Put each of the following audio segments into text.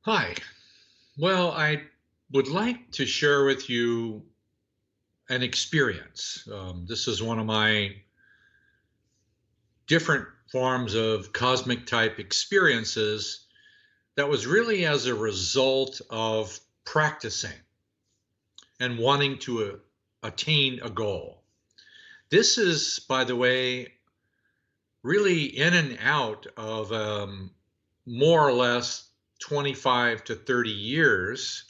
Hi. Well, I would like to share with you an experience. This is one of my different forms of cosmic type experiences that was really as a result of practicing and wanting to attain a goal. This is, by the way, really in and out of more or less 25 to 30 years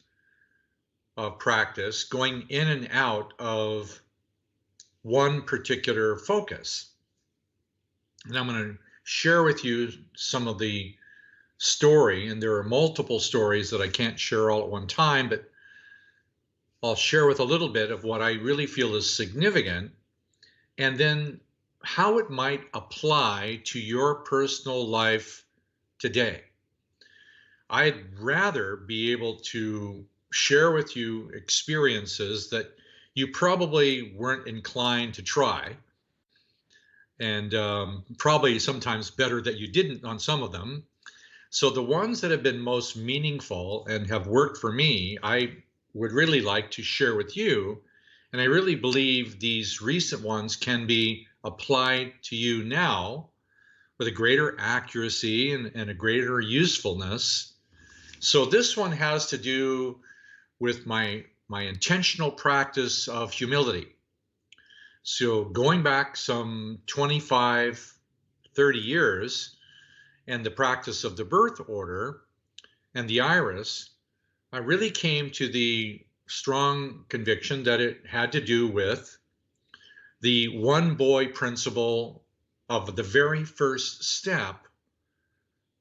of practice, going in and out of one particular focus. And I'm going to share with you some of the story, and there are multiple stories that I can't share all at one time, but I'll share with a little bit of what I really feel is significant, and then how it might apply to your personal life today. I'd rather be able to share with you experiences that you probably weren't inclined to try, and probably sometimes better that you didn't on some of them. So, the ones that have been most meaningful and have worked for me, I would really like to share with you. And I really believe these recent ones can be applied to you now with a greater accuracy and a greater usefulness. So, this one has to do with my intentional practice of humility. So going back some 25, 30 years and the practice of the birth order and the iris, I really came to the strong conviction that it had to do with the one boy principle of the very first step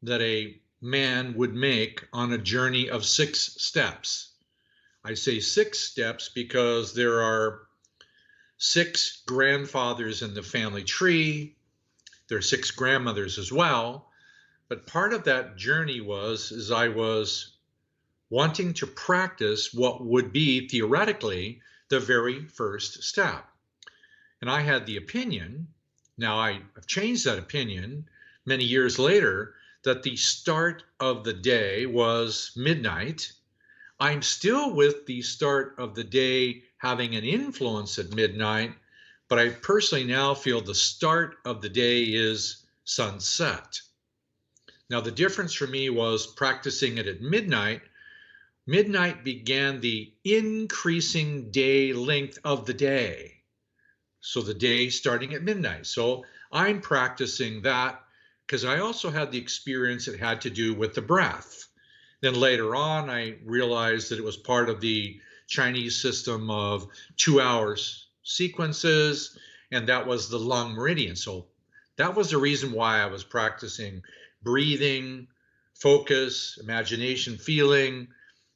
that a man would make on a journey of 6 steps. I say 6 steps because there are 6 grandfathers in the family tree. There are 6 grandmothers as well. But part of that journey is I was wanting to practice what would be theoretically the very first step. And I had the opinion, now I've changed that opinion many years later, that the start of the day was midnight. I'm still with the start of the day having an influence at midnight, but I personally now feel the start of the day is sunset. Now, the difference for me was practicing it at midnight. Midnight began the increasing day length of the day. So the day starting at midnight. So I'm practicing that because I also had the experience it had to do with the breath. Then later on, I realized that it was part of the Chinese system of 2 hours sequences, and that was the lung meridian. So that was the reason why I was practicing breathing, focus, imagination, feeling,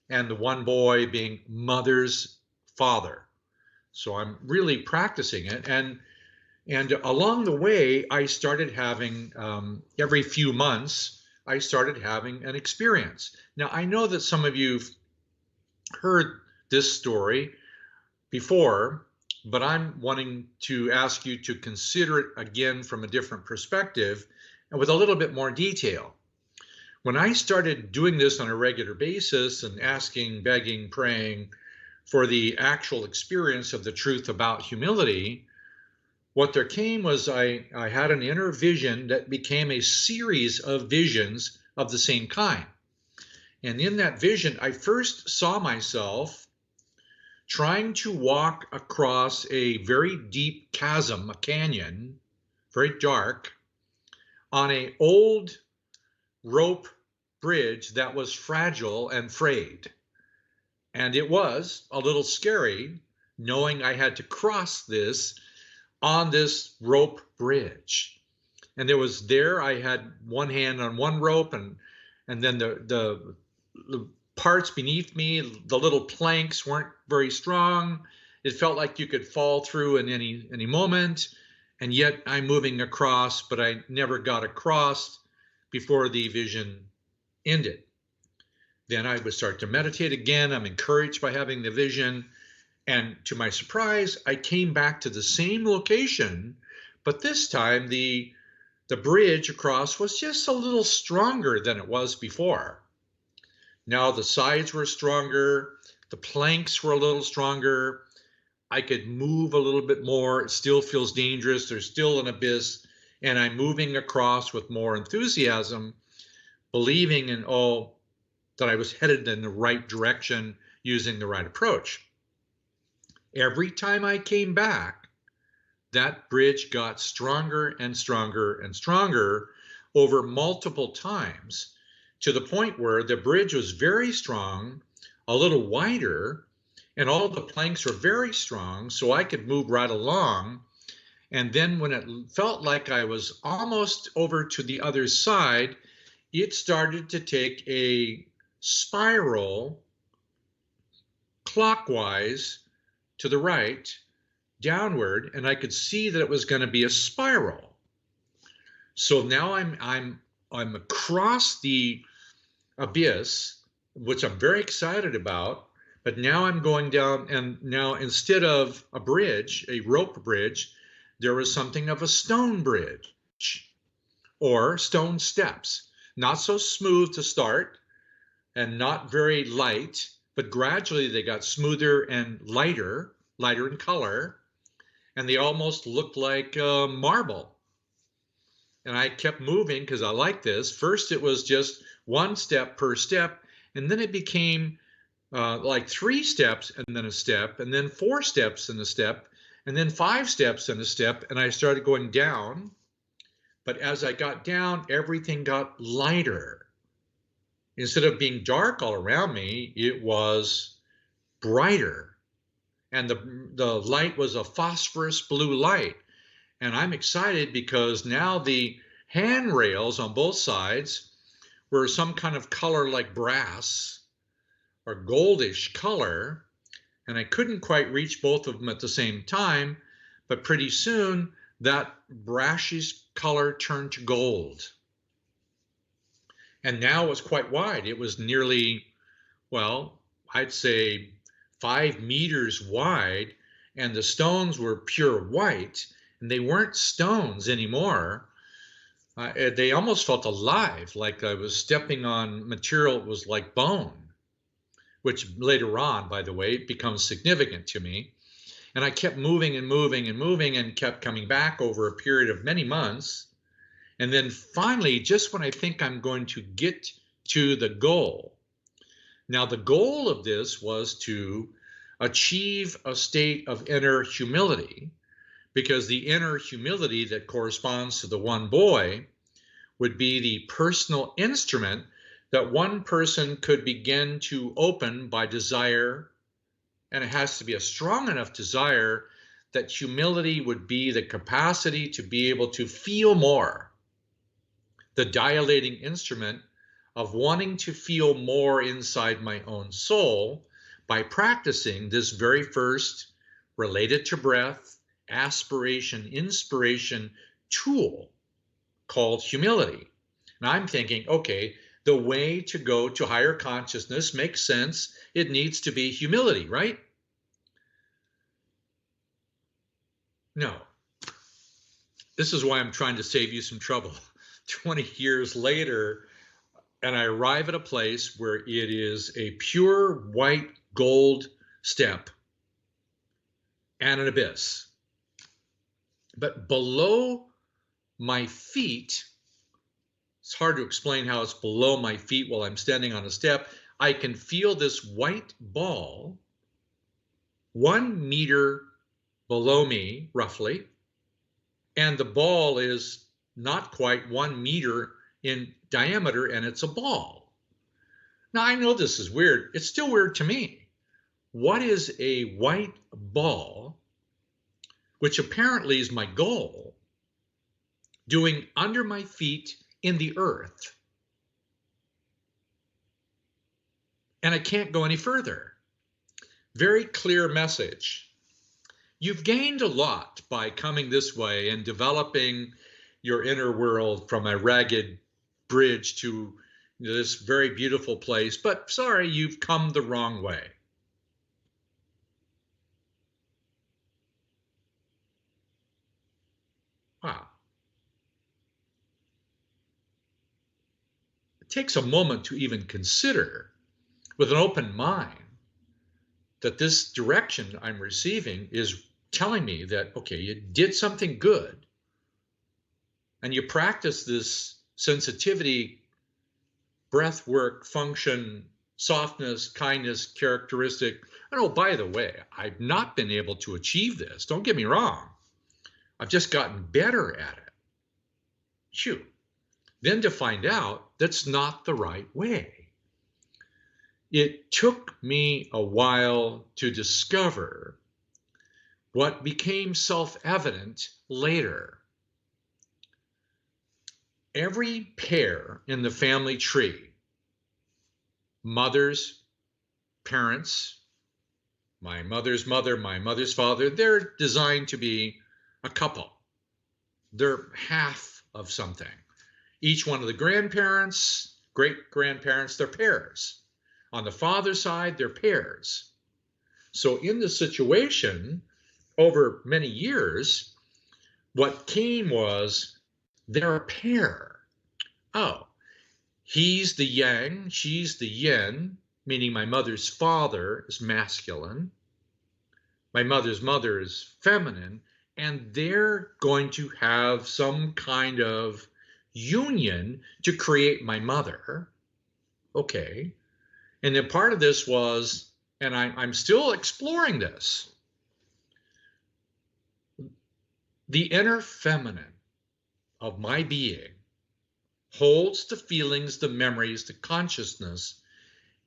and the one boy being mother's father. So I'm really practicing it. And along the way, I started having every few months, I started having an experience. Now, I know that some of you've heard this story before, but I'm wanting to ask you to consider it again from a different perspective and with a little bit more detail. When I started doing this on a regular basis and asking, begging, praying for the actual experience of the truth about humility, what there came was I had an inner vision that became a series of visions of the same kind. And in that vision, I first saw myself trying to walk across a very deep chasm, a canyon, very dark, on an old rope bridge that was fragile and frayed. And it was a little scary knowing I had to cross this on this rope bridge. And I had one hand on one rope, and then the parts beneath me, the little planks weren't very strong. It felt like you could fall through in any moment. And yet I'm moving across, but I never got across before the vision ended. Then I would start to meditate again. I'm encouraged by having the vision. And to my surprise, I came back to the same location, but this time the bridge across was just a little stronger than it was before. Now the sides were stronger, the planks were a little stronger. I could move a little bit more. It still feels dangerous. There's still an abyss, and I'm moving across with more enthusiasm, believing in all that I was headed in the right direction using the right approach. Every time I came back, that bridge got stronger and stronger and stronger over multiple times, to the point where the bridge was very strong, a little wider, and all the planks were very strong, so I could move right along. And then when it felt like I was almost over to the other side, it started to take a spiral clockwise to the right, downward, and I could see that it was going to be a spiral. So now I'm across the abyss, which I'm very excited about. But now I'm going down, and now instead of a bridge, a rope bridge, there was something of a stone bridge or stone steps. Not so smooth to start and not very light, but gradually they got smoother and lighter in color, and they almost looked like marble. And I kept moving because I like this. First, it was just one step per step, and then it became like 3 steps and then a step, and then 4 steps and a step, and then 5 steps and a step, and I started going down. But as I got down, everything got lighter. Instead of being dark all around me, it was brighter. And the light was a phosphorus blue light. And I'm excited because now the handrails on both sides were some kind of color like brass or goldish color, and I couldn't quite reach both of them at the same time, but pretty soon that brashish color turned to gold. And now it was quite wide. It was nearly, well, I'd say 5 meters wide, and the stones were pure white, and they weren't stones anymore. They almost felt alive, like I was stepping on material that was like bone, which later on, by the way, becomes significant to me. And I kept moving and moving and moving and kept coming back over a period of many months. And then finally, just when I think I'm going to get to the goal. Now, the goal of this was to achieve a state of inner humility, because the inner humility that corresponds to the one boy would be the personal instrument that one person could begin to open by desire, and it has to be a strong enough desire that humility would be the capacity to be able to feel more, the dilating instrument of wanting to feel more inside my own soul by practicing this very first related to breath, aspiration, inspiration tool called humility. And I'm thinking, okay, the way to go to higher consciousness makes sense. It needs to be humility, right? No. This is why I'm trying to save you some trouble. 20 years later, and I arrive at a place where it is a pure white gold step and an abyss. But below my feet, it's hard to explain how it's below my feet while I'm standing on a step. I can feel this white ball 1 meter below me, roughly, and the ball is not quite 1 meter in diameter, and it's a ball. Now, I know this is weird. It's still weird to me. What is a white ball, which apparently is my goal, doing under my feet in the earth? And I can't go any further. Very clear message. You've gained a lot by coming this way and developing your inner world from a ragged bridge to this very beautiful place, but sorry, you've come the wrong way. Wow. It takes a moment to even consider with an open mind that this direction I'm receiving is telling me that, okay, you did something good and you practice this sensitivity, breath work, function, softness, kindness, characteristic. And oh, by the way, I've not been able to achieve this. Don't get me wrong. I've just gotten better at it. Shoot. Then to find out that's not the right way. It took me a while to discover what became self-evident later. Every pair in the family tree, mothers, parents, my mother's mother, my mother's father, they're designed to be a couple. They're half of something. Each one of the grandparents, great-grandparents, they're pairs. On the father's side, they're pairs. So in this situation, over many years, what came was they're a pair. Oh, he's the yang, she's the yin, meaning my mother's father is masculine, my mother's mother is feminine, and they're going to have some kind of union to create my mother. Okay. And then part of this was, and I'm still exploring this, the inner feminine of my being holds the feelings, the memories, the consciousness,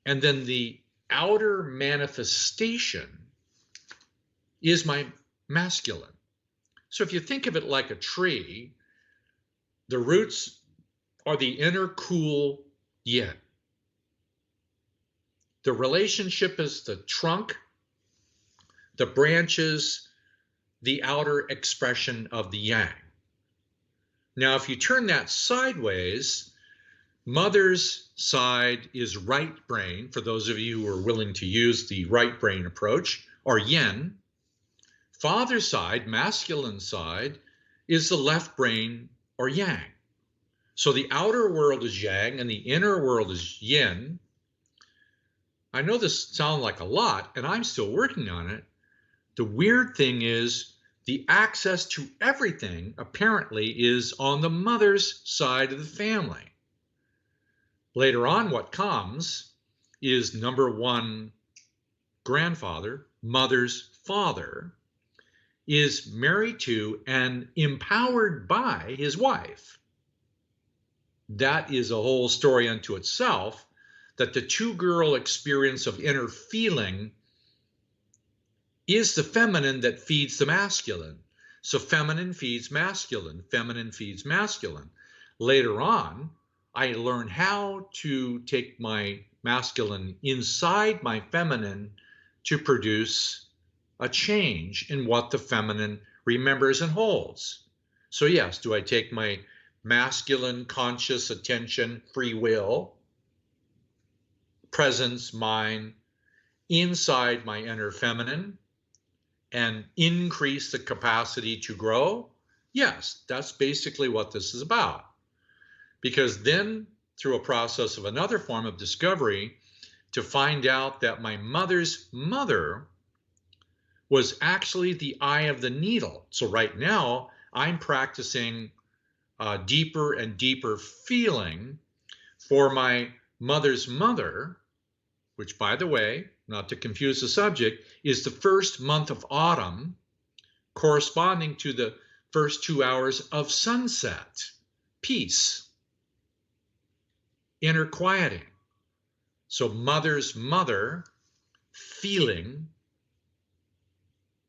and then the outer manifestation is my masculine. So if you think of it like a tree, the roots are the inner cool yin. The relationship is the trunk, the branches, the outer expression of the yang. Now, if you turn that sideways, mother's side is right brain, for those of you who are willing to use the right brain approach, or yin. Father's side, masculine side, is the left brain, or yang. So the outer world is yang and the inner world is yin. I know this sounds like a lot, and I'm still working on it. The weird thing is the access to everything apparently is on the mother's side of the family. Later on, what comes is number one, grandfather, mother's father, is married to and empowered by his wife. That is a whole story unto itself, that the two-girl experience of inner feeling is the feminine that feeds the masculine. So feminine feeds masculine, feminine feeds masculine. Later on, I learn how to take my masculine inside my feminine to produce a change in what the feminine remembers and holds. So yes, do I take my masculine conscious attention, free will, presence, mind, inside my inner feminine and increase the capacity to grow? Yes, that's basically what this is about. Because then, through a process of another form of discovery, to find out that my mother's mother was actually the eye of the needle. So right now, I'm practicing deeper and deeper feeling for my mother's mother, which, by the way, not to confuse the subject, is the first month of autumn, corresponding to the first 2 hours of sunset, peace, inner quieting. So mother's mother, feeling,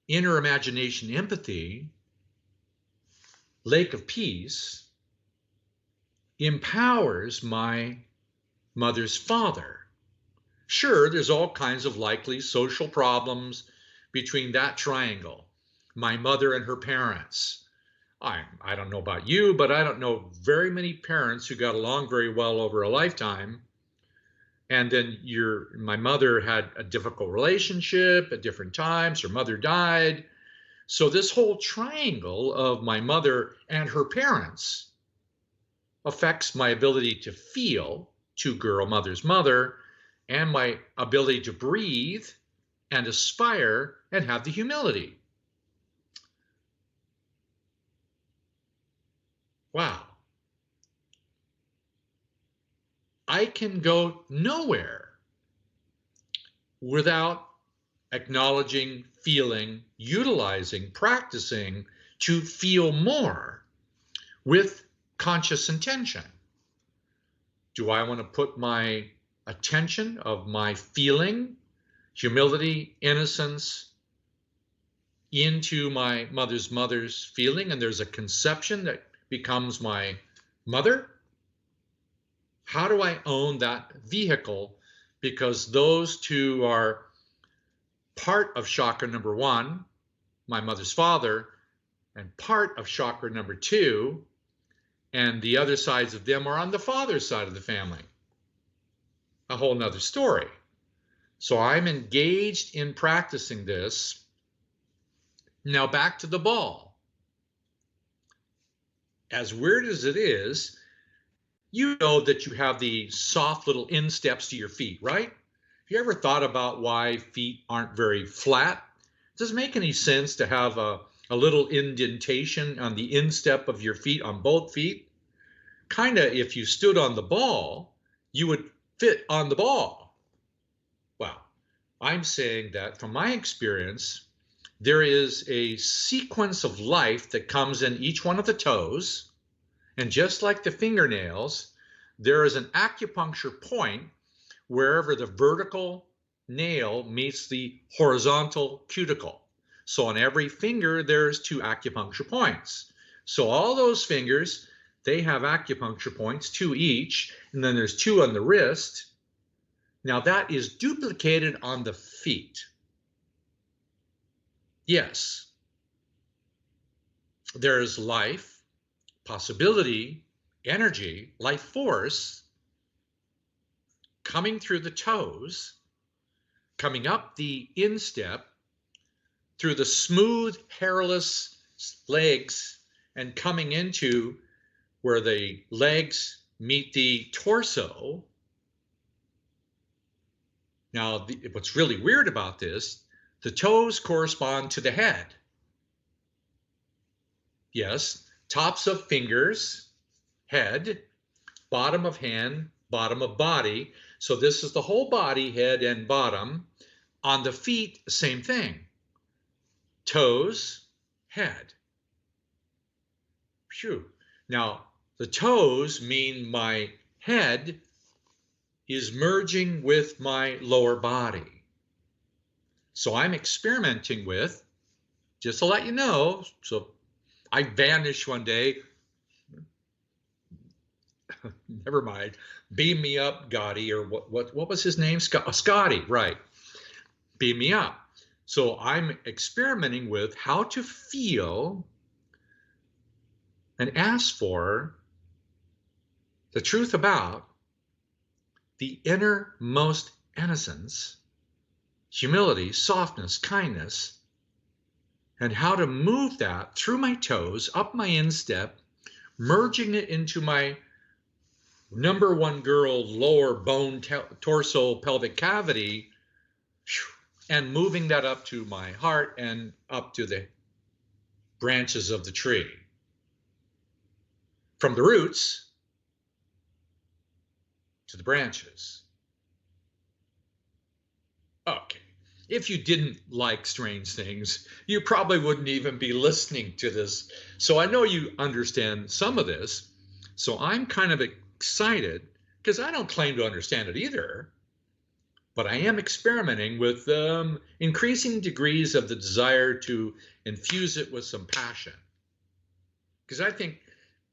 inner imagination, empathy, lake of peace, empowers my mother's father. Sure, there's all kinds of likely social problems between that triangle, my mother and her parents. I don't know about you, but I don't know very many parents who got along very well over a lifetime. And then my mother had a difficult relationship at different times. Her mother died. So this whole triangle of my mother and her parents affects my ability to feel, two-girl mother's mother, and my ability to breathe and aspire and have the humility. Wow. I can go nowhere without acknowledging, feeling, utilizing, practicing to feel more with conscious intention. Do I want to put my attention of my feeling, humility, innocence, into my mother's feeling, and there's a conception that becomes my mother? How do I own that vehicle? Because those two are part of chakra number 1, my mother's father, and part of chakra number 2, and the other sides of them are on the father's side of the family. A whole nother story. So I'm engaged in practicing this. Now back to the ball. As weird as it is, you know that you have the soft little insteps to your feet, right? Have you ever thought about why feet aren't very flat? Does it make any sense to have a little indentation on the instep of your feet on both feet? Kind of, if you stood on the ball, you would fit on the ball. Well, I'm saying that from my experience, there is a sequence of life that comes in each one of the toes. And just like the fingernails, there is an acupuncture point wherever the vertical nail meets the horizontal cuticle. So on every finger, there's 2 acupuncture points. So all those fingers, they have acupuncture points, 2 each, and then there's 2 on the wrist. Now that is duplicated on the feet. Yes, there's life, possibility, energy, life force coming through the toes, coming up the instep, through the smooth, hairless legs, and coming into where the legs meet the torso. Now, what's really weird about this, the toes correspond to the head. Yes, tops of fingers, head, bottom of hand, bottom of body. So this is the whole body, head and bottom. On the feet, same thing. Toes, head. Phew. Now, the toes mean my head is merging with my lower body. So I'm experimenting with, just to let you know, so I vanished one day. Never mind. Beam me up, Gotti, or what was his name? Scotty, right. Beam me up. So I'm experimenting with how to feel and ask for the truth about the innermost innocence, humility, softness, kindness, and how to move that through my toes, up my instep, merging it into my number 1 girl lower bone, torso, pelvic cavity, and moving that up to my heart and up to the branches of the tree. From the roots to the branches. Okay. If you didn't like strange things, you probably wouldn't even be listening to this. So I know you understand some of this. So I'm kind of excited because I don't claim to understand it either. But I am experimenting with increasing degrees of the desire to infuse it with some passion. Because I think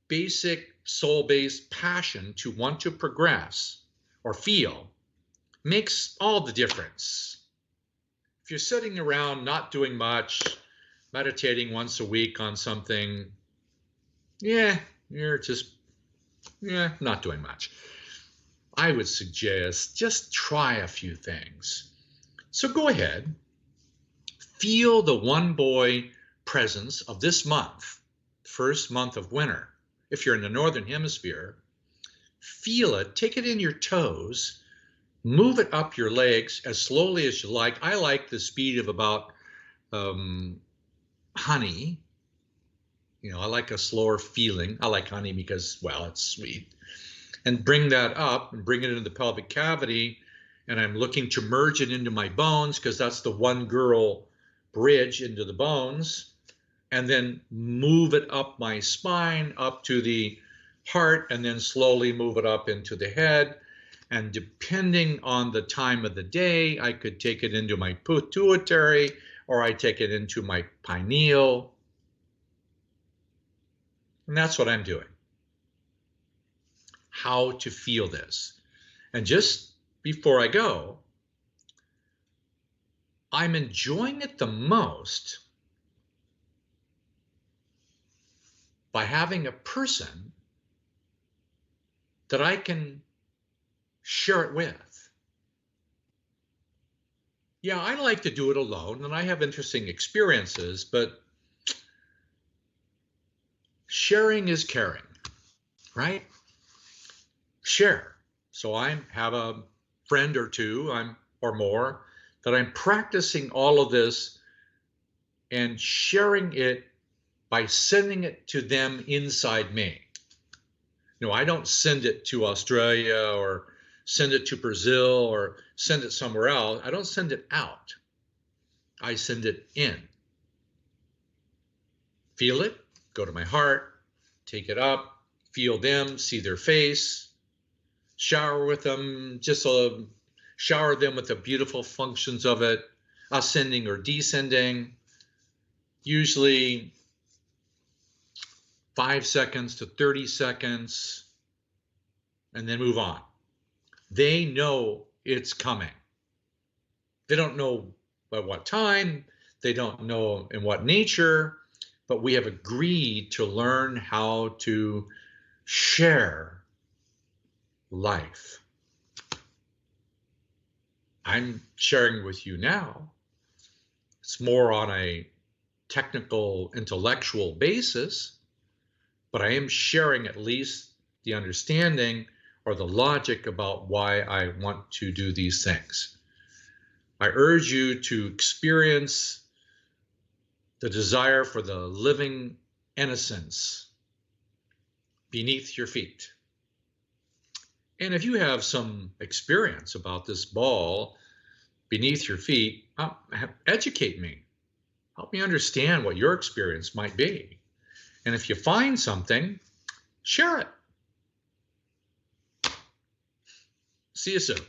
basic soul-based passion to want to progress or feel makes all the difference. If you're sitting around not doing much, meditating once a week on something, you're just, not doing much. I would suggest just try a few things. So go ahead, feel the one boy presence of this month, first month of winter. If you're in the Northern Hemisphere, feel it, take it in your toes, move it up your legs as slowly as you like. I like the speed of about honey. You know, I like a slower feeling. I like honey because, well, it's sweet. And bring that up and bring it into the pelvic cavity. And I'm looking to merge it into my bones because that's the one girl bridge into the bones. And then move it up my spine, up to the heart, and then slowly move it up into the head. And depending on the time of the day, I could take it into my pituitary, or I take it into my pineal. And that's what I'm doing. How to feel this. And just before I go, I'm enjoying it the most by having a person that I can share it with. Yeah, I like to do it alone, and I have interesting experiences, but sharing is caring, right? Share. So I have a friend or two, or more, that I'm practicing all of this and sharing it by sending it to them inside me. You know, I don't send it to Australia or send it to Brazil or send it somewhere else. I don't send it out. I send it in. Feel it, go to my heart, take it up, feel them, see their face, shower with them, just shower them with the beautiful functions of it, ascending or descending, usually 5 seconds to 30 seconds, and then move on. They know it's coming. They don't know by what time, they don't know in what nature, but we have agreed to learn how to share life. I'm sharing with you now. It's more on a technical, intellectual basis, but I am sharing at least the understanding or the logic about why I want to do these things. I urge you to experience the desire for the living innocence beneath your feet. And if you have some experience about this ball beneath your feet, educate me. Help me understand what your experience might be. And if you find something, share it. See you soon.